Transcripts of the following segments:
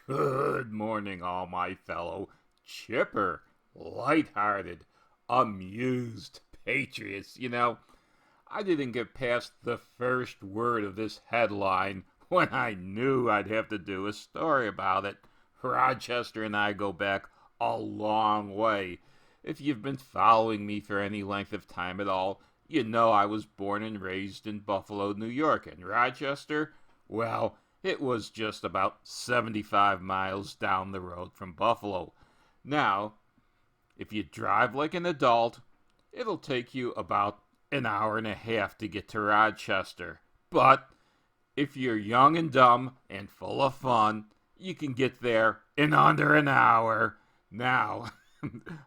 Good morning, all my fellow chipper, light-hearted, amused patriots. I didn't get past the first word of this headline when I knew I'd have to do a story about it. Rochester and I go back a long way. If you've been following me for any length of time at all, you know I was born and raised in Buffalo, New York, and Rochester, well, it was just about 75 miles down the road from Buffalo. Now, if you drive like an adult, it'll take you about an hour and a half to get to Rochester. But if you're young and dumb and full of fun, you can get there in under an hour. Now,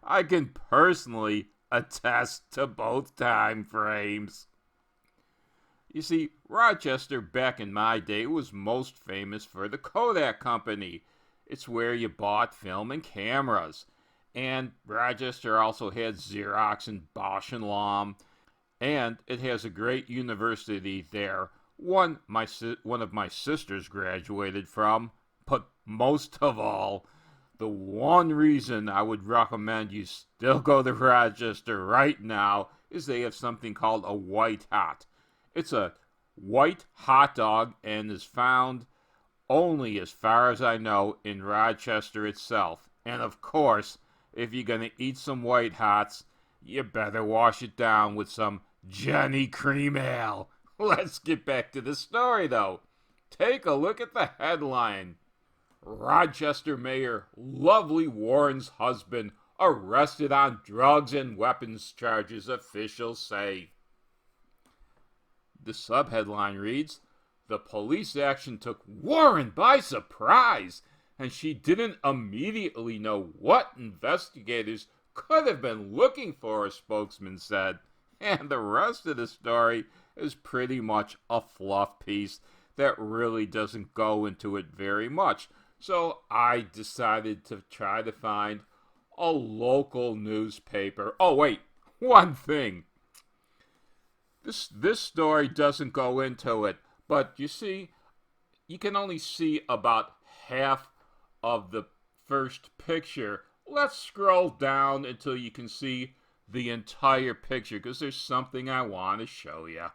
I can personally attest to both time frames. You see, Rochester back in my day was most famous for the Kodak Company. It's where you bought film and cameras. And Rochester also had Xerox and Bosch and Lomb. And it has a great university there. One of my sisters graduated from. But most of all, the one reason I would recommend you still go to Rochester right now is they have something called a white hot. It's a white hot dog and is found only, as far as I know, in Rochester itself. And of course, if you're going to eat some white hots, you better wash it down with some Jenny Cream Ale. Let's get back to the story, though. Take a look at the headline. Rochester Mayor Lovely Warren's husband arrested on drugs and weapons charges, officials say. The subheadline reads, "The police action took Warren by surprise, and she didn't immediately know what investigators could have been looking for," a spokesman said. And the rest of the story is pretty much a fluff piece that really doesn't go into it very much. So I decided to try to find a local newspaper. Oh, wait, one thing. This story doesn't go into it, but you see, you can only see about half of the first picture. Let's scroll down until you can see the entire picture, because there's something I want to show you.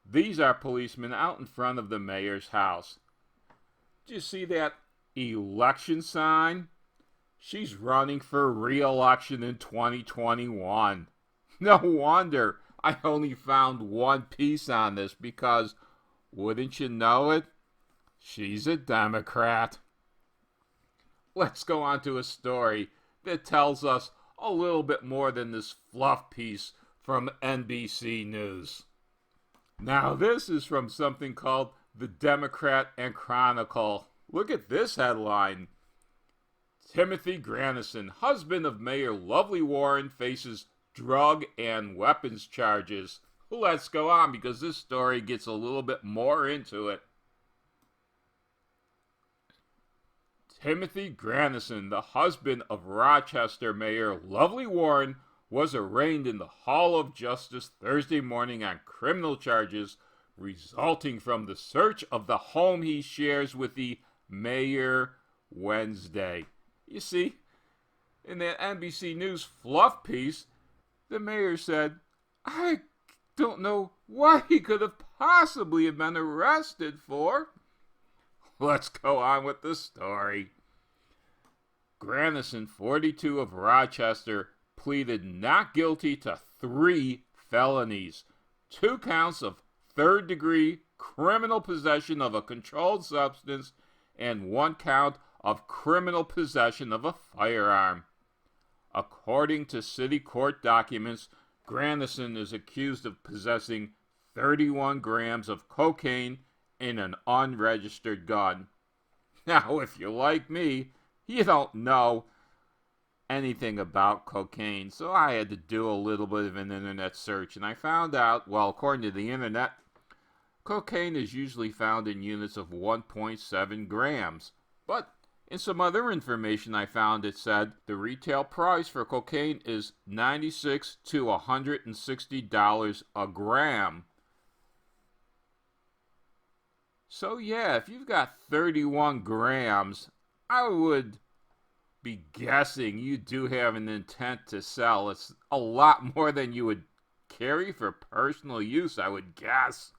These are policemen out in front of the mayor's house. Do you see that election sign? She's running for re-election in 2021. No wonder I only found one piece on this, because, wouldn't you know it, she's a Democrat. Let's go on to a story that tells us a little bit more than this fluff piece from NBC News. Now, this is from something called the Democrat and Chronicle. Look at this headline. Timothy Granison, husband of Mayor Lovely Warren, faces drug and weapons charges. Let's go on, because this story gets a little bit more into it. Timothy Granison, the husband of Rochester Mayor Lovely Warren, was arraigned in the Hall of Justice Thursday morning on criminal charges resulting from the search of the home he shares with the mayor Wednesday. You see, in that NBC News fluff piece, the mayor said, "I don't know what he could have possibly have been arrested for." Let's go on with the story. Granison, 42, of Rochester, pleaded not guilty to 3 felonies, 2 counts of third-degree criminal possession of a controlled substance, and 1 count of criminal possession of a firearm. According to city court documents, Granison is accused of possessing 31 grams of cocaine in an unregistered gun. Now, if you're like me, you don't know anything about cocaine, so I had to do a little bit of an internet search, and I found out, well, according to the internet, cocaine is usually found in units of 1.7 grams. But in some other information I found, it said the retail price for cocaine is $96 to $160 a gram. So yeah, if you've got 31 grams, I would be guessing you do have an intent to sell. It's a lot more than you would carry for personal use, I would guess.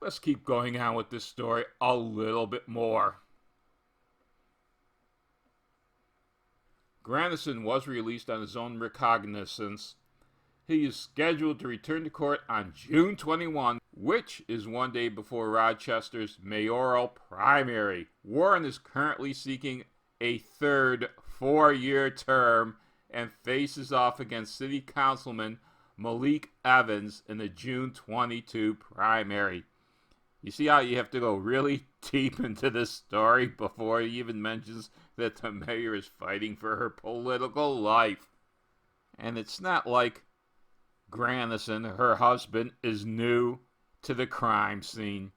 Let's keep going on with this story a little bit more. Grandison was released on his own recognizance. He is scheduled to return to court on June 21, which is one day before Rochester's mayoral primary. Warren is currently seeking a third 4-year term and faces off against City Councilman Malik Evans in the June 22 primary. You see how you have to go really deep into this story before he even mentions that the mayor is fighting for her political life. And it's not like Grandison, her husband, is new to the crime scene.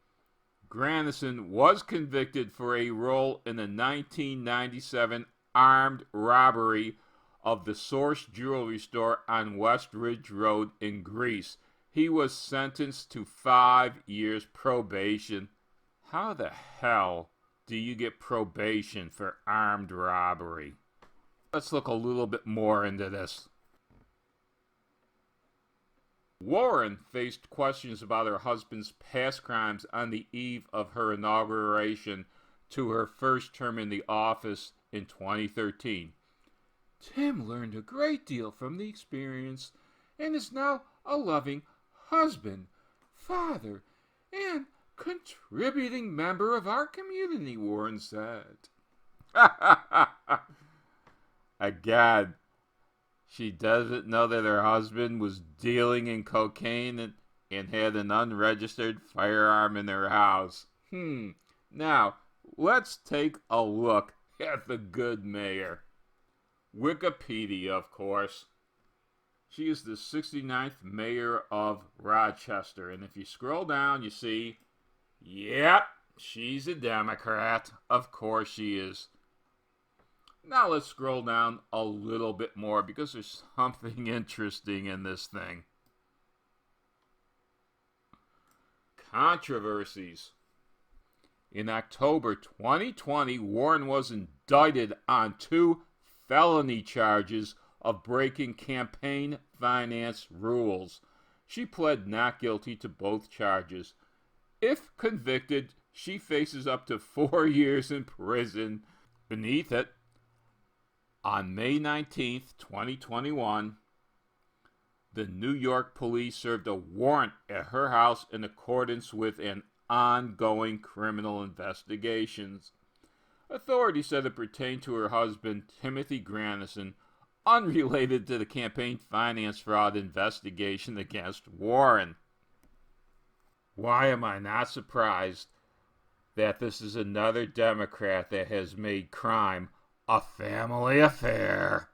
Grandison was convicted for a role in the 1997 armed robbery of the Source Jewelry Store on West Ridge Road in Greece. He was sentenced to 5 years probation. How the hell do you get probation for armed robbery? Let's look a little bit more into this. Warren faced questions about her husband's past crimes on the eve of her inauguration to her first term in the office in 2013. Tim learned a great deal from the experience and is now a loving husband, father, and contributing member of our community, Warren said. Again, she doesn't know that her husband was dealing in cocaine and had an unregistered firearm in their house. Now, let's take a look at the good mayor. Wikipedia, of course. She is the 69th mayor of Rochester. And if you scroll down, you see, yep, she's a Democrat. Of course she is. Now let's scroll down a little bit more because there's something interesting in this thing. Controversies. In October 2020, Warren was indicted on 2 felony charges of breaking campaign finance rules. She pled not guilty to both charges. If convicted, she faces up to 4 years in prison. Beneath it, on May 19th, 2021, the New York police served a warrant at her house in accordance with an ongoing criminal investigations. Authorities said it pertained to her husband, Timothy Grandison, unrelated to the campaign finance fraud investigation against Warren. Why am I not surprised that this is another Democrat that has made crime a family affair?